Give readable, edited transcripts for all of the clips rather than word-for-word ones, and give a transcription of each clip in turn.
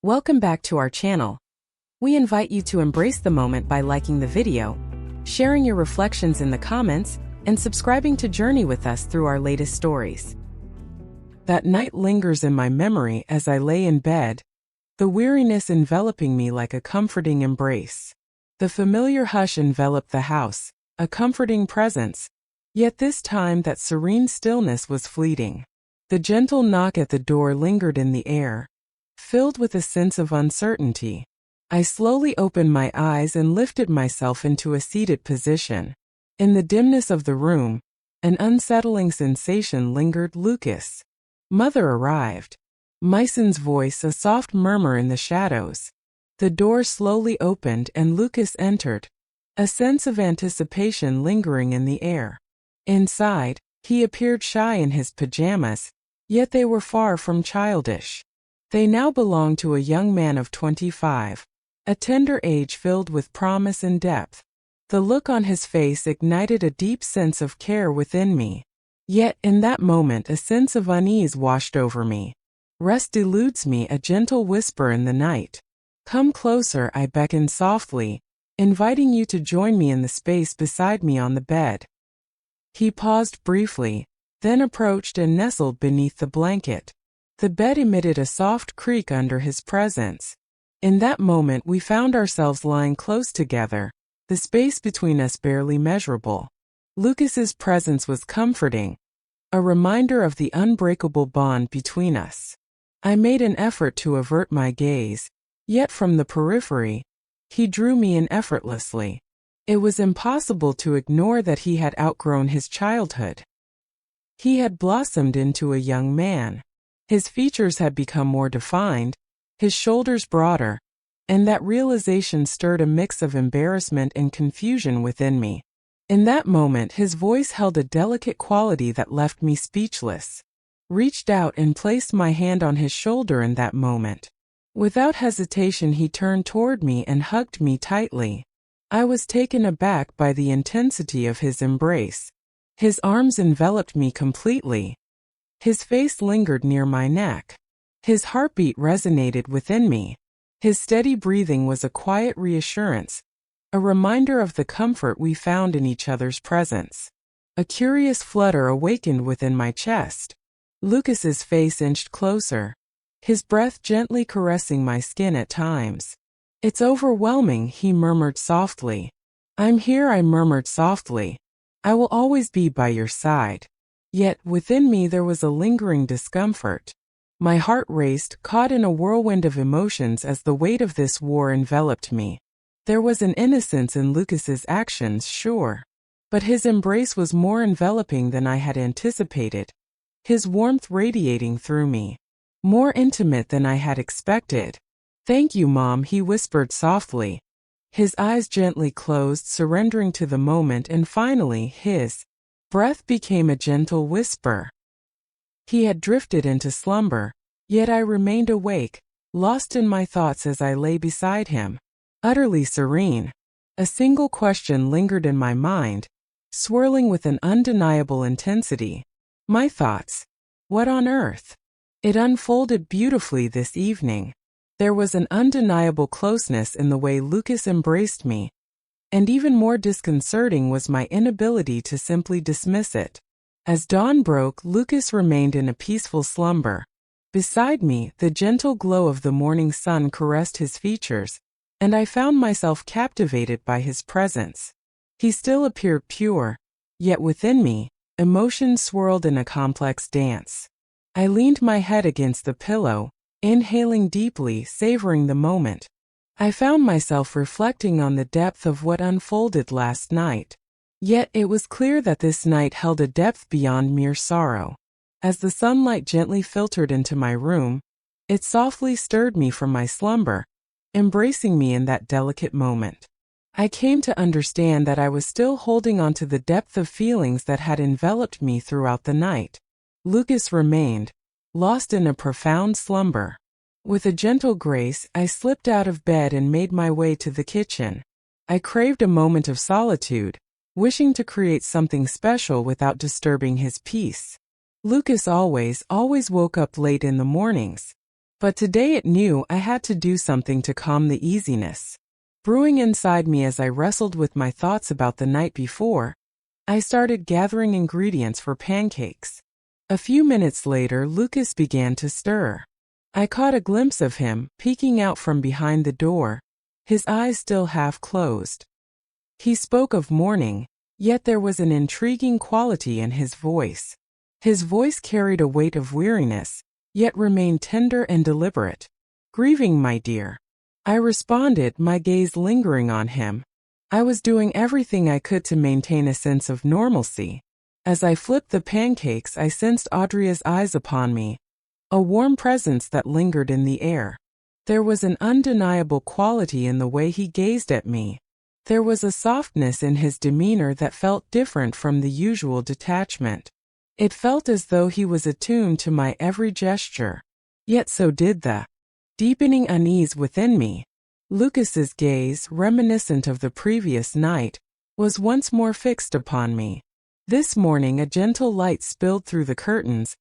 Welcome back to our channel. We invite you to embrace the moment by liking the video, sharing your reflections in the comments, and subscribing to journey with us through our latest stories. That night lingers in my memory as I lay in bed, the weariness enveloping me like a comforting embrace. The familiar hush enveloped the house, a comforting presence, yet this time that serene stillness was fleeting. The gentle knock at the door lingered in the air, filled with a sense of uncertainty. I slowly opened my eyes and lifted myself into a seated position. In the dimness of the room, an unsettling sensation lingered. Lucas. Mother arrived. Myson's voice, a soft murmur in the shadows. The door slowly opened and Lucas entered, a sense of anticipation lingering in the air. Inside, he appeared shy in his pajamas, yet they were far from childish. They now belonged to a young man of 25, a tender age filled with promise and depth. The look on his face ignited a deep sense of care within me. Yet in that moment a sense of unease washed over me. Rest eludes me, a gentle whisper in the night. Come closer, I beckoned softly, inviting you to join me in the space beside me on the bed. He paused briefly, then approached and nestled beneath the blanket. The bed emitted a soft creak under his presence. In that moment we found ourselves lying close together, the space between us barely measurable. Lucas's presence was comforting, a reminder of the unbreakable bond between us. I made an effort to avert my gaze, yet from the periphery, he drew me in effortlessly. It was impossible to ignore that he had outgrown his childhood. He had blossomed into a young man. His features had become more defined, his shoulders broader, and that realization stirred a mix of embarrassment and confusion within me. In that moment his voice held a delicate quality that left me speechless. Reached out and placed my hand on his shoulder in that moment. Without hesitation he turned toward me and hugged me tightly. I was taken aback by the intensity of his embrace. His arms enveloped me completely. His face lingered near my neck. His heartbeat resonated within me. His steady breathing was a quiet reassurance, a reminder of the comfort we found in each other's presence. A curious flutter awakened within my chest. Lucas's face inched closer, his breath gently caressing my skin at times. It's overwhelming, he murmured softly. I'm here, I murmured softly. I will always be by your side. Yet within me there was a lingering discomfort. My heart raced, caught in a whirlwind of emotions as the weight of this war enveloped me. There was an innocence in Lucas's actions, sure. But his embrace was more enveloping than I had anticipated. His warmth radiating through me. More intimate than I had expected. Thank you, Mom, he whispered softly. His eyes gently closed, surrendering to the moment, and finally his breath became a gentle whisper. He had drifted into slumber, yet I remained awake, lost in my thoughts as I lay beside him, utterly serene. A single question lingered in my mind, swirling with an undeniable intensity. My thoughts. What on earth? It unfolded beautifully this evening. There was an undeniable closeness in the way Lucas embraced me, and even more disconcerting was my inability to simply dismiss it. As dawn broke, Lucas remained in a peaceful slumber. Beside me, the gentle glow of the morning sun caressed his features, and I found myself captivated by his presence. He still appeared pure, yet within me, emotions swirled in a complex dance. I leaned my head against the pillow, inhaling deeply, savoring the moment. I found myself reflecting on the depth of what unfolded last night. Yet it was clear that this night held a depth beyond mere sorrow. As the sunlight gently filtered into my room, it softly stirred me from my slumber, embracing me in that delicate moment. I came to understand that I was still holding on to the depth of feelings that had enveloped me throughout the night. Lucas remained, lost in a profound slumber. With a gentle grace, I slipped out of bed and made my way to the kitchen. I craved a moment of solitude, wishing to create something special without disturbing his peace. Lucas always woke up late in the mornings. But today it knew I had to do something to calm the uneasiness brewing inside me as I wrestled with my thoughts about the night before. I started gathering ingredients for pancakes. A few minutes later, Lucas began to stir. I caught a glimpse of him, peeking out from behind the door, his eyes still half closed. He spoke of mourning, yet there was an intriguing quality in his voice. His voice carried a weight of weariness, yet remained tender and deliberate. "Grieving, my dear," I responded, my gaze lingering on him. I was doing everything I could to maintain a sense of normalcy. As I flipped the pancakes, I sensed Audria's eyes upon me, a warm presence that lingered in the air. There was an undeniable quality in the way he gazed at me. There was a softness in his demeanor that felt different from the usual detachment. It felt as though he was attuned to my every gesture. Yet so did the deepening unease within me. Lucas's gaze, reminiscent of the previous night, was once more fixed upon me. This morning a gentle light spilled through the curtains,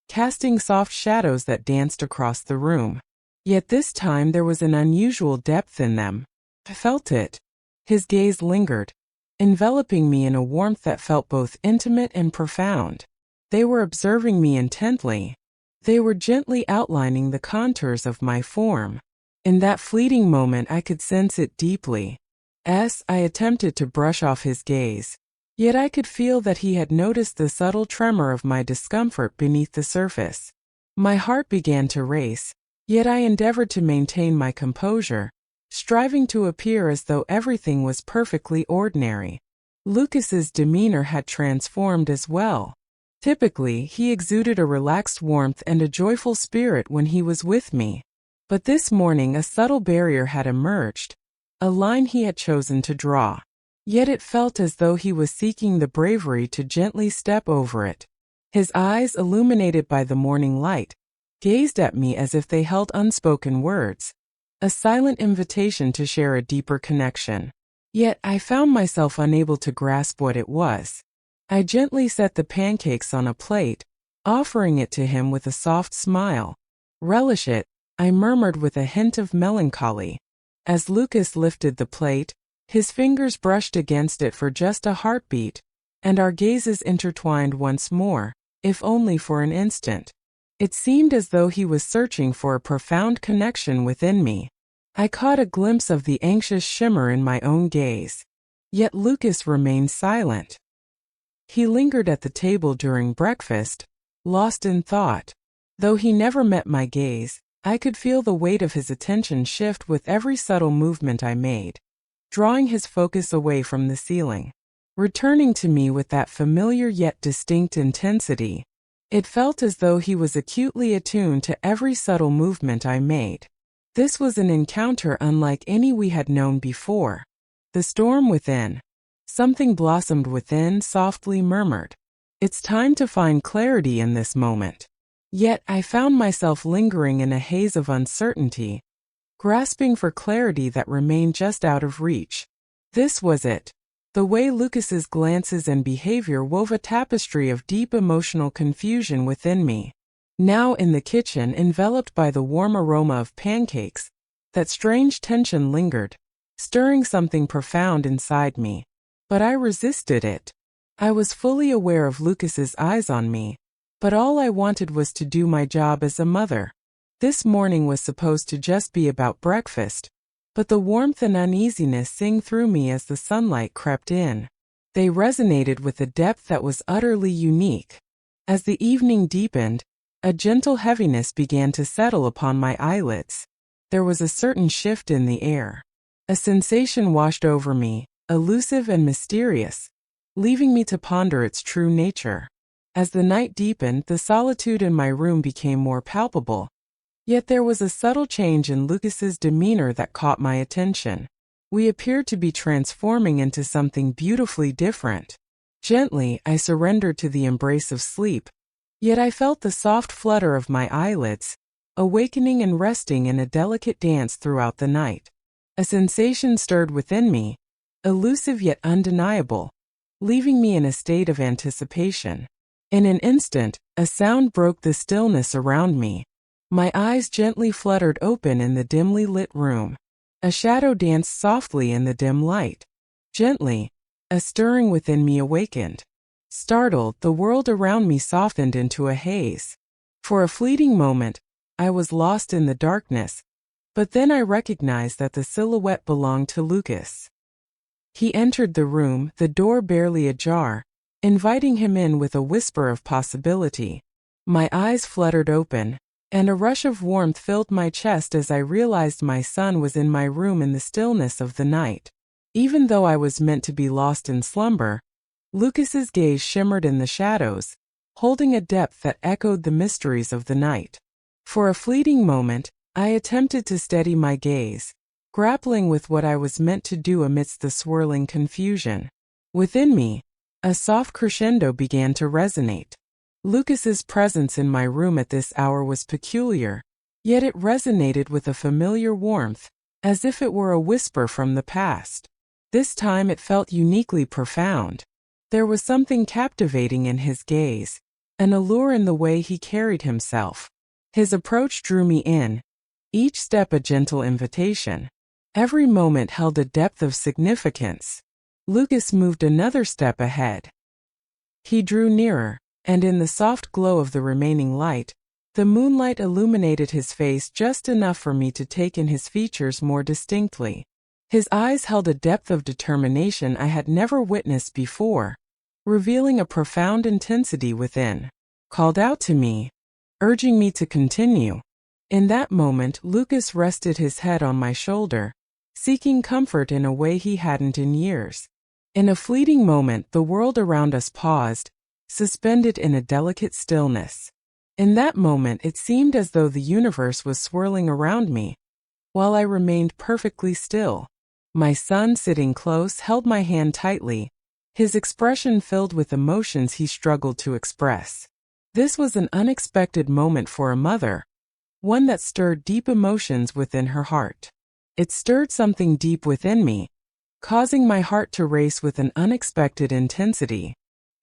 casting soft shadows that danced across the room. Yet this time there was an unusual depth in them. I felt it. His gaze lingered, enveloping me in a warmth that felt both intimate and profound. They were observing me intently. They were gently outlining the contours of my form. In that fleeting moment I could sense it deeply. I attempted to brush off his gaze, yet I could feel that he had noticed the subtle tremor of my discomfort beneath the surface. My heart began to race, yet I endeavored to maintain my composure, striving to appear as though everything was perfectly ordinary. Lucas's demeanor had transformed as well. Typically, he exuded a relaxed warmth and a joyful spirit when he was with me. But this morning a subtle barrier had emerged, a line he had chosen to draw. Yet it felt as though he was seeking the bravery to gently step over it. His eyes, illuminated by the morning light, gazed at me as if they held unspoken words, a silent invitation to share a deeper connection. Yet I found myself unable to grasp what it was. I gently set the pancakes on a plate, offering it to him with a soft smile. "Relish it," I murmured with a hint of melancholy. As Lucas lifted the plate, his fingers brushed against it for just a heartbeat, and our gazes intertwined once more, if only for an instant. It seemed as though he was searching for a profound connection within me. I caught a glimpse of the anxious shimmer in my own gaze. Yet Lucas remained silent. He lingered at the table during breakfast, lost in thought. Though he never met my gaze, I could feel the weight of his attention shift with every subtle movement I made, drawing his focus away from the ceiling, returning to me with that familiar yet distinct intensity. It felt as though he was acutely attuned to every subtle movement I made. This was an encounter unlike any we had known before. The storm within, something blossomed within, softly murmured, "It's time to find clarity in this moment." Yet I found myself lingering in a haze of uncertainty, grasping for clarity that remained just out of reach. This was it. The way Lucas's glances and behavior wove a tapestry of deep emotional confusion within me. Now in the kitchen, enveloped by the warm aroma of pancakes, that strange tension lingered, stirring something profound inside me. But I resisted it. I was fully aware of Lucas's eyes on me, but all I wanted was to do my job as a mother. This morning was supposed to just be about breakfast, but the warmth and uneasiness sang through me as the sunlight crept in. They resonated with a depth that was utterly unique. As the evening deepened, a gentle heaviness began to settle upon my eyelids. There was a certain shift in the air. A sensation washed over me, elusive and mysterious, leaving me to ponder its true nature. As the night deepened, the solitude in my room became more palpable. Yet there was a subtle change in Lucas's demeanor that caught my attention. We appeared to be transforming into something beautifully different. Gently, I surrendered to the embrace of sleep, yet I felt the soft flutter of my eyelids, awakening and resting in a delicate dance throughout the night. A sensation stirred within me, elusive yet undeniable, leaving me in a state of anticipation. In an instant, a sound broke the stillness around me. My eyes gently fluttered open in the dimly lit room. A shadow danced softly in the dim light. Gently, a stirring within me awakened. Startled, the world around me softened into a haze. For a fleeting moment, I was lost in the darkness, but then I recognized that the silhouette belonged to Lucas. He entered the room, the door barely ajar, inviting him in with a whisper of possibility. My eyes fluttered open, and a rush of warmth filled my chest as I realized my son was in my room in the stillness of the night. Even though I was meant to be lost in slumber, Lucas's gaze shimmered in the shadows, holding a depth that echoed the mysteries of the night. For a fleeting moment, I attempted to steady my gaze, grappling with what I was meant to do amidst the swirling confusion. Within me, a soft crescendo began to resonate. Lucas's presence in my room at this hour was peculiar, yet it resonated with a familiar warmth, as if it were a whisper from the past. This time it felt uniquely profound. There was something captivating in his gaze, an allure in the way he carried himself. His approach drew me in, each step a gentle invitation. Every moment held a depth of significance. Lucas moved another step ahead. He drew nearer, and in the soft glow of the remaining light, the moonlight illuminated his face just enough for me to take in his features more distinctly. His eyes held a depth of determination I had never witnessed before, revealing a profound intensity within. Called out to me, urging me to continue. In that moment, Lucas rested his head on my shoulder, seeking comfort in a way he hadn't in years. In a fleeting moment, the world around us paused, suspended in a delicate stillness. In that moment, it seemed as though the universe was swirling around me, while I remained perfectly still. My son, sitting close, held my hand tightly, his expression filled with emotions he struggled to express. This was an unexpected moment for a mother, one that stirred deep emotions within her heart. It stirred something deep within me, causing my heart to race with an unexpected intensity.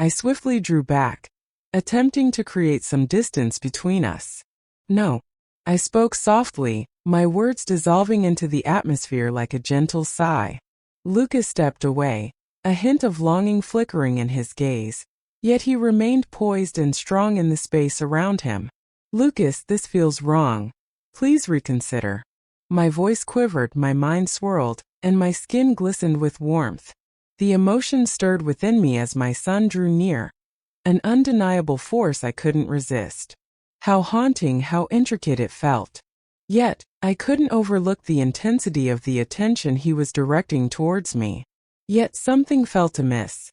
I swiftly drew back, attempting to create some distance between us. "No," I spoke softly, my words dissolving into the atmosphere like a gentle sigh. Lucas stepped away, a hint of longing flickering in his gaze, yet he remained poised and strong in the space around him. "Lucas, this feels wrong. Please reconsider." My voice quivered, my mind swirled, and my skin glistened with warmth. The emotion stirred within me as my son drew near, an undeniable force I couldn't resist. How haunting, how intricate it felt. Yet, I couldn't overlook the intensity of the attention he was directing towards me. Yet something felt amiss.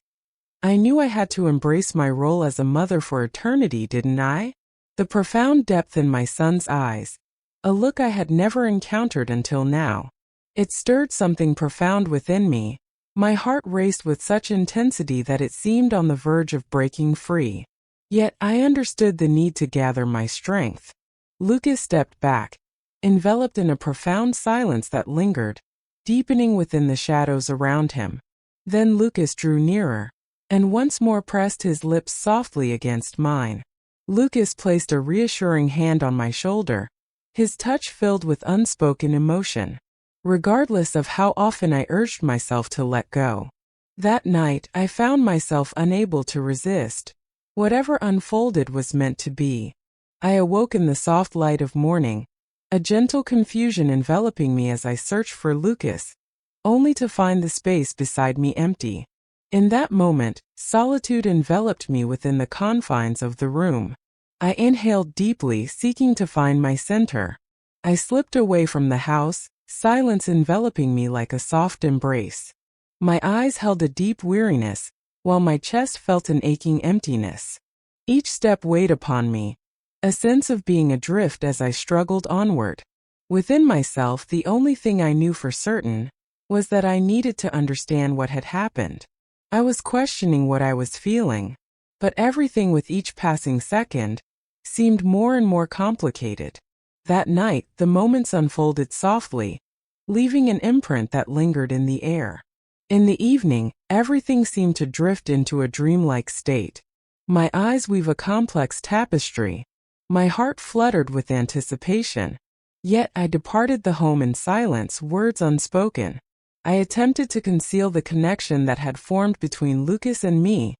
I knew I had to embrace my role as a mother for eternity, didn't I? The profound depth in my son's eyes, a look I had never encountered until now. It stirred something profound within me. My heart raced with such intensity that it seemed on the verge of breaking free. Yet I understood the need to gather my strength. Lucas stepped back, enveloped in a profound silence that lingered, deepening within the shadows around him. Then Lucas drew nearer, and once more pressed his lips softly against mine. Lucas placed a reassuring hand on my shoulder, his touch filled with unspoken emotion. Regardless of how often I urged myself to let go. That night, I found myself unable to resist. Whatever unfolded was meant to be. I awoke in the soft light of morning, a gentle confusion enveloping me as I searched for Lucas, only to find the space beside me empty. In that moment, solitude enveloped me within the confines of the room. I inhaled deeply, seeking to find my center. I slipped away from the house, silence enveloping me like a soft embrace. My eyes held a deep weariness, while my chest felt an aching emptiness. Each step weighed upon me, a sense of being adrift as I struggled onward. Within myself, the only thing I knew for certain was that I needed to understand what had happened. I was questioning what I was feeling, but everything with each passing second seemed more and more complicated. That night, the moments unfolded softly, leaving an imprint that lingered in the air. In the evening, everything seemed to drift into a dreamlike state. My eyes weave a complex tapestry, My heart fluttered with anticipation. Yet I departed the home in silence, words unspoken. I attempted to conceal the connection that had formed between Lucas and me,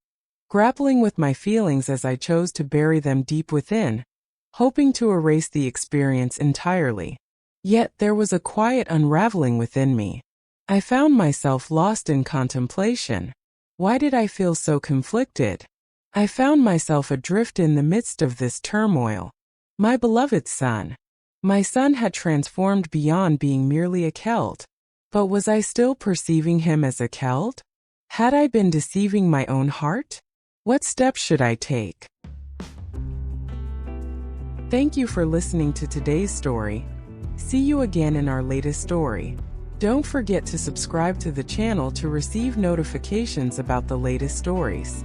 grappling with my feelings as I chose to bury them deep within, hoping to erase the experience entirely. Yet there was a quiet unraveling within me. I found myself lost in contemplation. Why did I feel so conflicted? I found myself adrift in the midst of this turmoil. My beloved son. My son had transformed beyond being merely a Celt. But was I still perceiving him as a Celt? Had I been deceiving my own heart? What steps should I take? Thank you for listening to today's story. See you again in our latest story. Don't forget to subscribe to the channel to receive notifications about the latest stories.